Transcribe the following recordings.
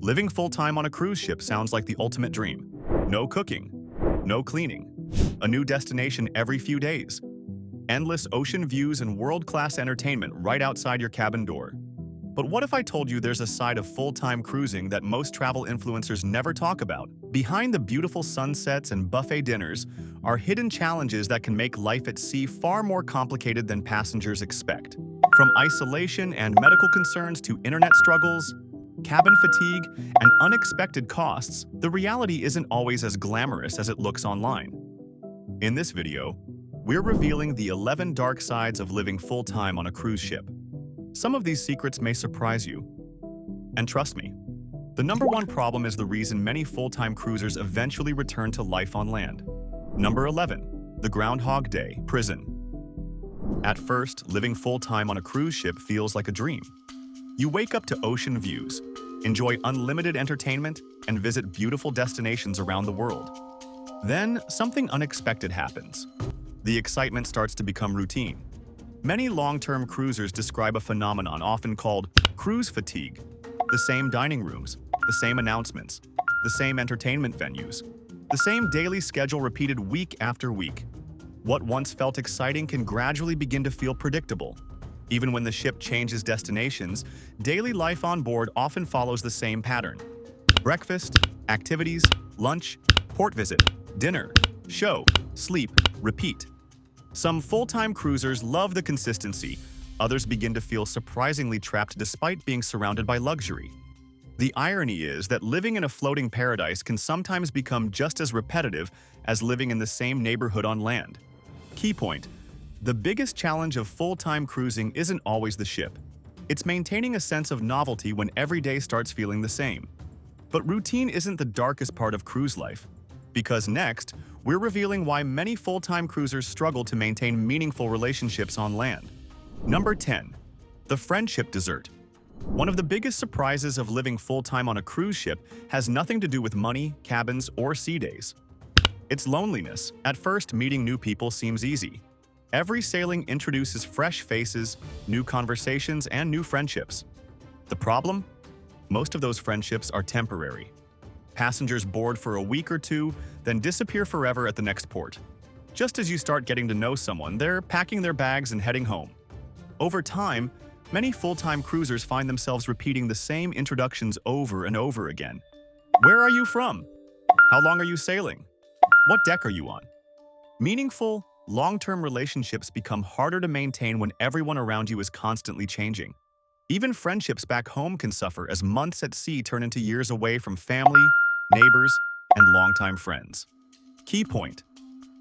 Living full-time on a cruise ship sounds like the ultimate dream. No cooking, no cleaning, a new destination every few days, endless ocean views and world-class entertainment right outside your cabin door. But what if I told you there's a side of full-time cruising that most travel influencers never talk about? Behind the beautiful sunsets and buffet dinners are hidden challenges that can make life at sea far more complicated than passengers expect. From isolation and medical concerns to internet struggles, cabin fatigue, and unexpected costs, the reality isn't always as glamorous as it looks online. In this video, we're revealing the 11 dark sides of living full-time on a cruise ship. Some of these secrets may surprise you. And trust me, the number one problem is the reason many full-time cruisers eventually return to life on land. Number 11. The Groundhog Day Prison. At first, living full-time on a cruise ship feels like a dream. You wake up to ocean views, enjoy unlimited entertainment, and visit beautiful destinations around the world. Then, something unexpected happens. The excitement starts to become routine. Many long-term cruisers describe a phenomenon often called cruise fatigue. The same dining rooms, the same announcements, the same entertainment venues, the same daily schedule repeated week after week. What once felt exciting can gradually begin to feel predictable. Even when the ship changes destinations, daily life on board often follows the same pattern. Breakfast, activities, lunch, port visit, dinner, show, sleep, repeat. Some full-time cruisers love the consistency. Others begin to feel surprisingly trapped despite being surrounded by luxury. The irony is that living in a floating paradise can sometimes become just as repetitive as living in the same neighborhood on land. Key point: the biggest challenge of full-time cruising isn't always the ship. It's maintaining a sense of novelty when every day starts feeling the same. But routine isn't the darkest part of cruise life. Because next, we're revealing why many full-time cruisers struggle to maintain meaningful relationships on land. Number 10. The friendship desert. One of the biggest surprises of living full-time on a cruise ship has nothing to do with money, cabins, or sea days. It's loneliness. At first, meeting new people seems easy. Every sailing introduces fresh faces, new conversations, and new friendships. The problem? Most of those friendships are temporary. Passengers board for a week or two, then disappear forever at the next port. Just as you start getting to know someone, they're packing their bags and heading home. Over time, many full-time cruisers find themselves repeating the same introductions over and over again. Where are you from? How long are you sailing? What deck are you on? Meaningful, long-term relationships become harder to maintain when everyone around you is constantly changing. Even friendships back home can suffer as months at sea turn into years away from family, neighbors, and longtime friends. Key point: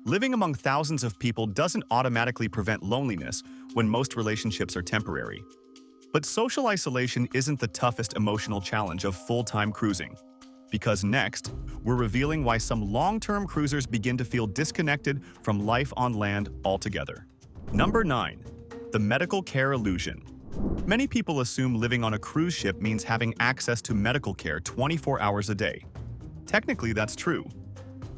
living among thousands of people doesn't automatically prevent loneliness when most relationships are temporary. But social isolation isn't the toughest emotional challenge of full-time cruising. Because next, we're revealing why some long-term cruisers begin to feel disconnected from life on land altogether. Number 9. The medical care illusion. Many people assume living on a cruise ship means having access to medical care 24 hours a day. Technically, that's true.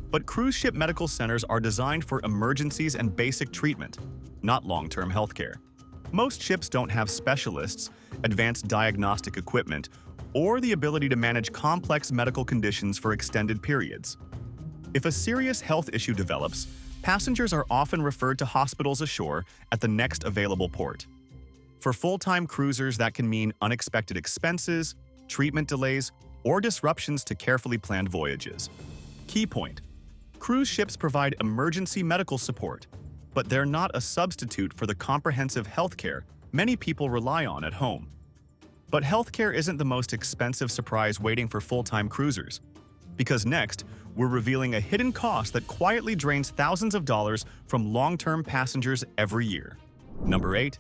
But cruise ship medical centers are designed for emergencies and basic treatment, not long-term healthcare. Most ships don't have specialists, advanced diagnostic equipment, or the ability to manage complex medical conditions for extended periods. If a serious health issue develops, passengers are often referred to hospitals ashore at the next available port. For full-time cruisers, that can mean unexpected expenses, treatment delays, or disruptions to carefully planned voyages. Key point: cruise ships provide emergency medical support, but they're not a substitute for the comprehensive healthcare many people rely on at home. But healthcare isn't the most expensive surprise waiting for full-time cruisers. Because next, we're revealing a hidden cost that quietly drains thousands of dollars from long-term passengers every year. Number 8.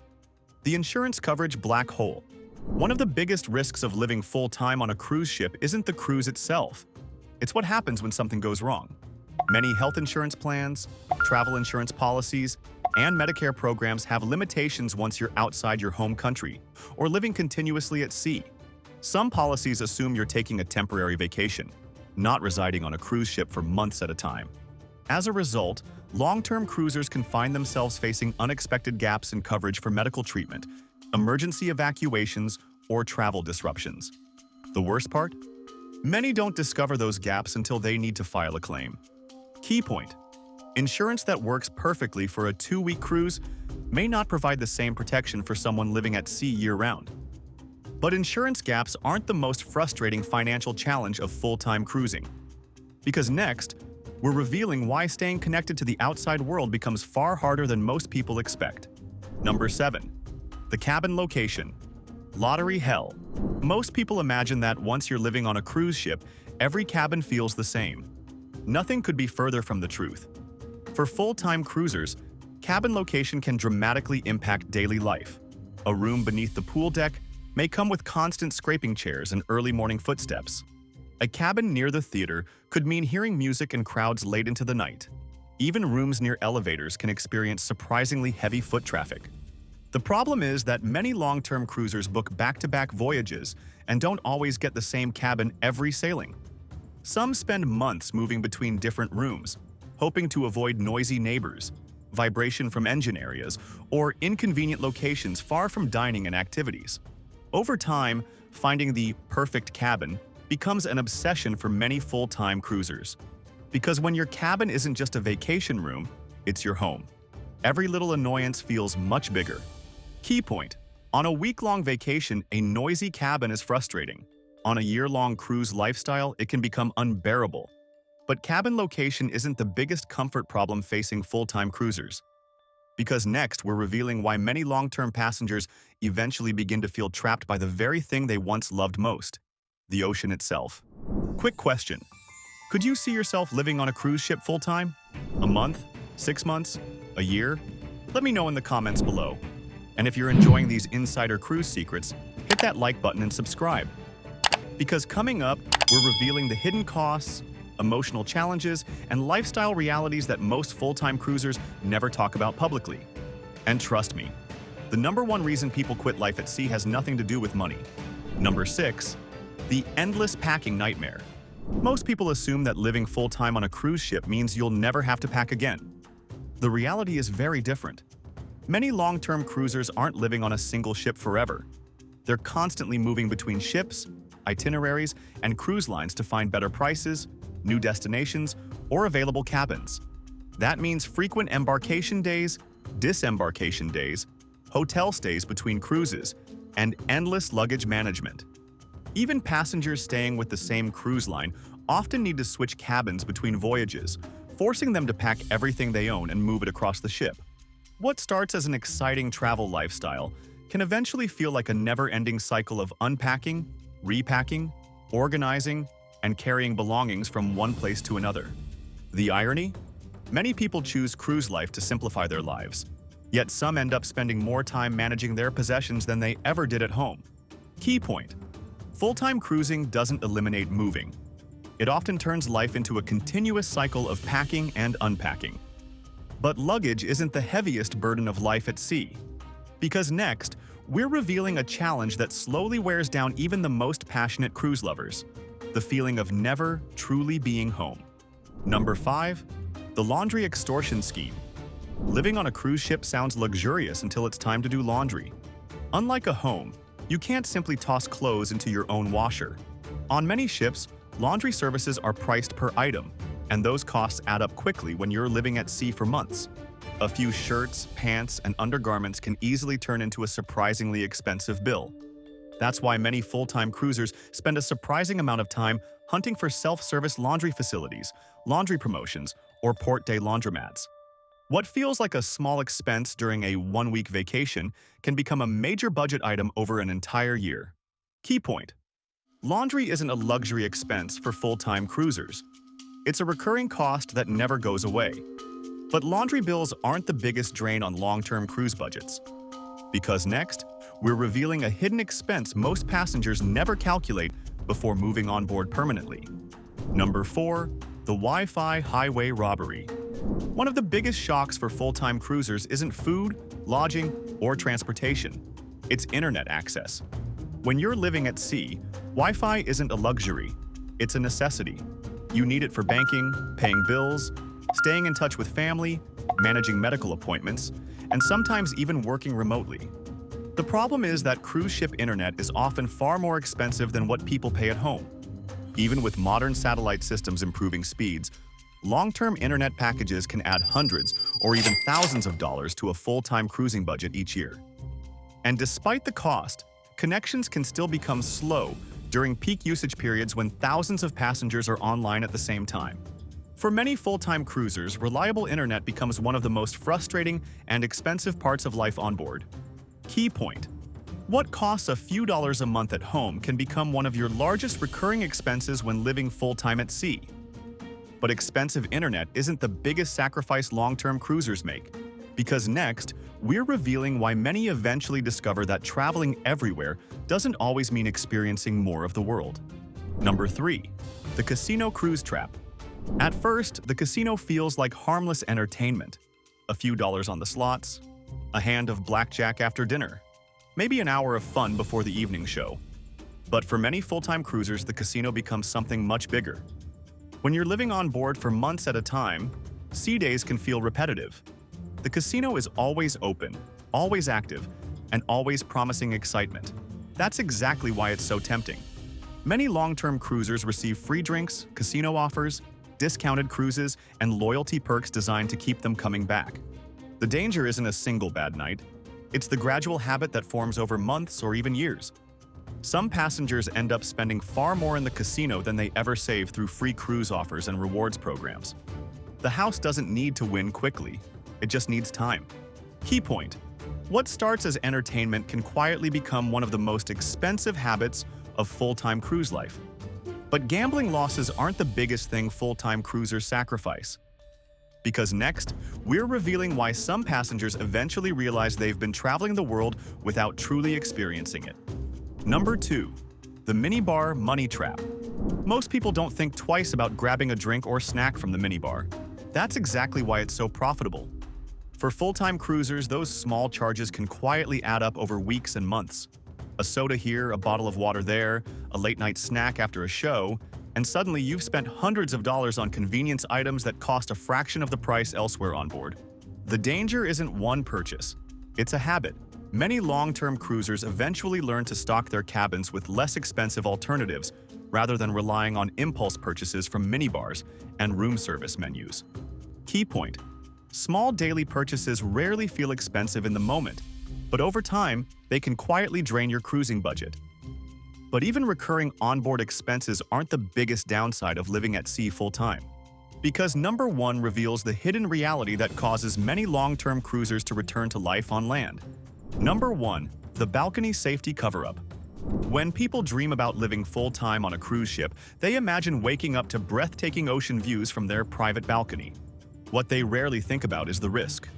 The insurance coverage black hole. One of the biggest risks of living full-time on a cruise ship isn't the cruise itself. It's what happens when something goes wrong. Many health insurance plans, travel insurance policies, and Medicare programs have limitations once you're outside your home country or living continuously at sea. Some policies assume you're taking a temporary vacation, not residing on a cruise ship for months at a time. As a result, long-term cruisers can find themselves facing unexpected gaps in coverage for medical treatment, emergency evacuations, or travel disruptions. The worst part? Many don't discover those gaps until they need to file a claim. Key point: insurance that works perfectly for a 2-week cruise may not provide the same protection for someone living at sea year-round. But insurance gaps aren't the most frustrating financial challenge of full-time cruising. Because next, we're revealing why staying connected to the outside world becomes far harder than most people expect. Number 7. The cabin location. Lottery hell. Most people imagine that once you're living on a cruise ship, every cabin feels the same. Nothing could be further from the truth. For full-time cruisers, cabin location can dramatically impact daily life. A room beneath the pool deck may come with constant scraping chairs and early morning footsteps. A cabin near the theater could mean hearing music and crowds late into the night. Even rooms near elevators can experience surprisingly heavy foot traffic. The problem is that many long-term cruisers book back-to-back voyages and don't always get the same cabin every sailing. Some spend months moving between different rooms, hoping to avoid noisy neighbors, vibration from engine areas, or inconvenient locations far from dining and activities. Over time, finding the perfect cabin becomes an obsession for many full-time cruisers. Because when your cabin isn't just a vacation room, it's your home. Every little annoyance feels much bigger. Key point: on a week-long vacation, a noisy cabin is frustrating. On a year-long cruise lifestyle, it can become unbearable. But cabin location isn't the biggest comfort problem facing full-time cruisers. Because next, we're revealing why many long-term passengers eventually begin to feel trapped by the very thing they once loved most: the ocean itself. Quick question: could you see yourself living on a cruise ship full-time? A month? 6 months? A year? Let me know in the comments below. And if you're enjoying these insider cruise secrets, hit that like button and subscribe. Because coming up, we're revealing the hidden costs, emotional challenges, and lifestyle realities that most full-time cruisers never talk about publicly. And trust me, the #1 reason people quit life at sea has nothing to do with money. Number 6. The endless packing nightmare. Most people assume that living full-time on a cruise ship means you'll never have to pack again. The reality is very different. Many long-term cruisers aren't living on a single ship forever. They're constantly moving between ships, itineraries, and cruise lines to find better prices, new destinations, or available cabins. That means frequent embarkation days, disembarkation days, hotel stays between cruises, and endless luggage management. Even passengers staying with the same cruise line often need to switch cabins between voyages, forcing them to pack everything they own and move it across the ship. What starts as an exciting travel lifestyle can eventually feel like a never-ending cycle of unpacking, repacking, organizing, and carrying belongings from one place to another. The irony? Many people choose cruise life to simplify their lives, yet some end up spending more time managing their possessions than they ever did at home. Key point: full-time cruising doesn't eliminate moving. It often turns life into a continuous cycle of packing and unpacking. But luggage isn't the heaviest burden of life at sea. Because next, we're revealing a challenge that slowly wears down even the most passionate cruise lovers: the feeling of never truly being home. Number 5. The laundry extortion scheme. Living on a cruise ship sounds luxurious until it's time to do laundry. Unlike a home, you can't simply toss clothes into your own washer. On many ships, laundry services are priced per item, and those costs add up quickly when you're living at sea for months. A few shirts, pants, and undergarments can easily turn into a surprisingly expensive bill. That's why many full-time cruisers spend a surprising amount of time hunting for self-service laundry facilities, laundry promotions, or port day laundromats. What feels like a small expense during a 1-week vacation can become a major budget item over an entire year. Key point: laundry isn't a luxury expense for full-time cruisers. It's a recurring cost that never goes away. But laundry bills aren't the biggest drain on long-term cruise budgets. Because next, we're revealing a hidden expense most passengers never calculate before moving on board permanently. Number 4. The Wi-Fi highway robbery. One of the biggest shocks for full-time cruisers isn't food, lodging, or transportation. It's internet access. When you're living at sea, Wi-Fi isn't a luxury. It's a necessity. You need it for banking, paying bills, staying in touch with family, managing medical appointments, and sometimes even working remotely. The problem is that cruise ship internet is often far more expensive than what people pay at home. Even with modern satellite systems improving speeds, long-term internet packages can add hundreds or even thousands of dollars to a full-time cruising budget each year. And despite the cost, connections can still become slow during peak usage periods when thousands of passengers are online at the same time. For many full-time cruisers, reliable internet becomes one of the most frustrating and expensive parts of life on board. Key point: what costs a few dollars a month at home can become one of your largest recurring expenses when living full-time at sea. But expensive internet isn't the biggest sacrifice long-term cruisers make, because next, we're revealing why many eventually discover that traveling everywhere doesn't always mean experiencing more of the world. Number 3. The casino cruise trap. At first, the casino feels like harmless entertainment. A few dollars on the slots, a hand of blackjack after dinner, maybe an hour of fun before the evening show. But for many full-time cruisers, the casino becomes something much bigger. When you're living on board for months at a time, sea days can feel repetitive. The casino is always open, always active, and always promising excitement. That's exactly why it's so tempting. Many long-term cruisers receive free drinks, casino offers, discounted cruises, and loyalty perks designed to keep them coming back. The danger isn't a single bad night. It's the gradual habit that forms over months or even years. Some passengers end up spending far more in the casino than they ever save through free cruise offers and rewards programs. The house doesn't need to win quickly. It just needs time. Key point: what starts as entertainment can quietly become one of the most expensive habits of full-time cruise life. But gambling losses aren't the biggest thing full-time cruisers sacrifice. Because next, we're revealing why some passengers eventually realize they've been traveling the world without truly experiencing it. Number 2. The minibar money trap. Most people don't think twice about grabbing a drink or snack from the minibar. That's exactly why it's so profitable. For full-time cruisers, those small charges can quietly add up over weeks and months. A soda here, a bottle of water there, a late-night snack after a show, and suddenly you've spent hundreds of dollars on convenience items that cost a fraction of the price elsewhere on board. The danger isn't one purchase. It's a habit. Many long-term cruisers eventually learn to stock their cabins with less expensive alternatives rather than relying on impulse purchases from minibars and room service menus. Key point: small daily purchases rarely feel expensive in the moment, but over time, they can quietly drain your cruising budget. But even recurring onboard expenses aren't the biggest downside of living at sea full-time. Because number 1 reveals the hidden reality that causes many long-term cruisers to return to life on land. Number 1. The balcony safety cover-up. When people dream about living full-time on a cruise ship, they imagine waking up to breathtaking ocean views from their private balcony. What they rarely think about is the risk.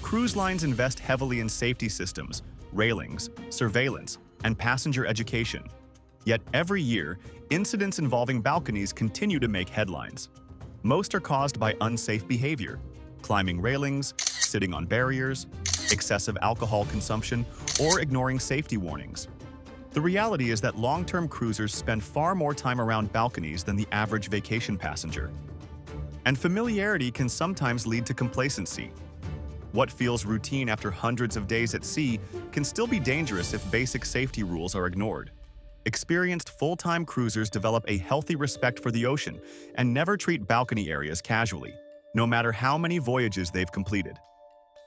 Cruise lines invest heavily in safety systems, railings, surveillance, and passenger education. Yet every year, incidents involving balconies continue to make headlines. Most are caused by unsafe behavior: climbing railings, sitting on barriers, excessive alcohol consumption, or ignoring safety warnings. The reality is that long-term cruisers spend far more time around balconies than the average vacation passenger. And familiarity can sometimes lead to complacency. What feels routine after hundreds of days at sea can still be dangerous if basic safety rules are ignored. Experienced full-time cruisers develop a healthy respect for the ocean and never treat balcony areas casually, no matter how many voyages they've completed.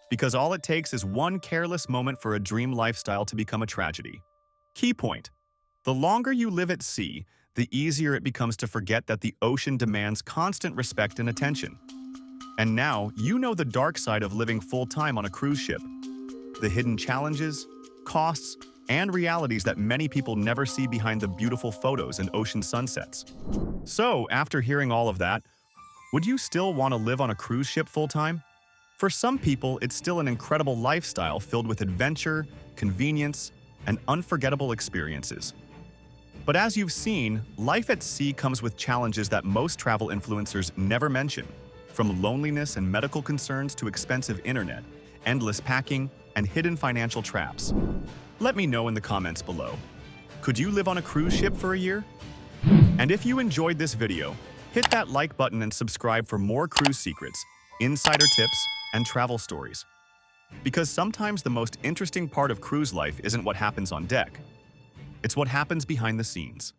Because all it takes is one careless moment for a dream lifestyle to become a tragedy. Key point: the longer you live at sea, the easier it becomes to forget that the ocean demands constant respect and attention. And now, you know the dark side of living full-time on a cruise ship. The hidden challenges, costs, and realities that many people never see behind the beautiful photos and ocean sunsets. So, after hearing all of that, would you still want to live on a cruise ship full-time? For some people, it's still an incredible lifestyle filled with adventure, convenience, and unforgettable experiences. But as you've seen, life at sea comes with challenges that most travel influencers never mention. From loneliness and medical concerns to expensive internet, endless packing, and hidden financial traps. Let me know in the comments below. Could you live on a cruise ship for a year? And if you enjoyed this video, hit that like button and subscribe for more cruise secrets, insider tips, and travel stories. Because sometimes the most interesting part of cruise life isn't what happens on deck. It's what happens behind the scenes.